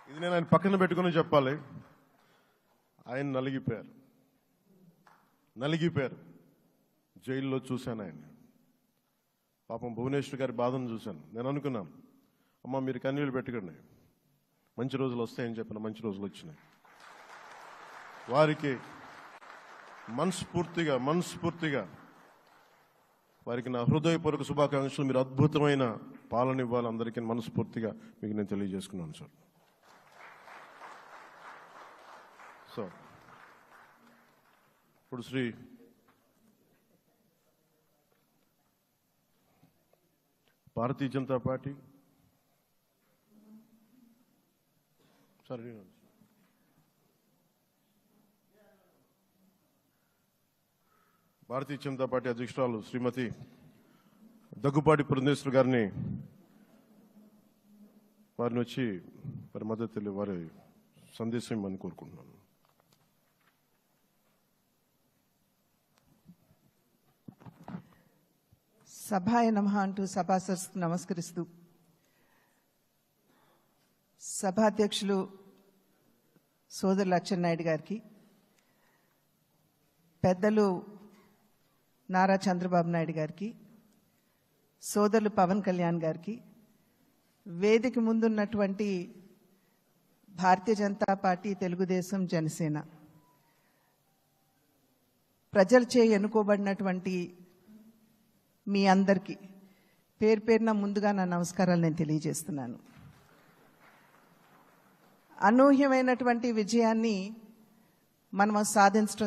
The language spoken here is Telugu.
ఇది నేను ఆయన పక్కన పెట్టుకుని చెప్పాలి. ఆయన నలిగిపోయారు. జైల్లో చూశాను ఆయన. పాపం భువనేశ్వర్ గారి బాధను చూశాను. నేను అనుకున్నాను, అమ్మ మీరు కన్నీళ్ళు పెట్టకండి, మంచి రోజులు వస్తాయని చెప్పిన మంచి రోజులు వచ్చినాయి. వారికి మనస్ఫూర్తిగా వారికి నా హృదయపూర్వక శుభాకాంక్షలు. మీరు అద్భుతమైన పాలన ఇవ్వాలి అందరికీ మనస్ఫూర్తిగా మీకు నేను తెలియజేసుకున్నాను సార్. సో ఇప్పుడు శ్రీ భారతీయ జనతా పార్టీ అధ్యక్షురాలు శ్రీమతి దగ్గుపాటి పురంధేశ్వరి గారిని వచ్చి వారి మద్దతు వారి సందేశం ఇవ్వమని కోరుకుంటున్నాను. సభాయ నమః అంటూ సభాసదస్సుకు నమస్కరిస్తూ సభాధ్యక్షులు సోదరులు అచ్చెన్నాయుడు గారికి, పెద్దలు నారా చంద్రబాబు నాయుడు గారికి, సోదరులు పవన్ కళ్యాణ్ గారికి, వేదిక ముందున్నటువంటి భారతీయ జనతా పార్టీ, తెలుగుదేశం, జనసేన ప్రజలచే ఎన్నుకోబడినటువంటి మీ అందరికీ పేరు పేరున ముందుగా నా నమస్కారాలు నేను తెలియజేస్తున్నాను. అనూహ్యమైనటువంటి విజయాన్ని మనం సాధించడం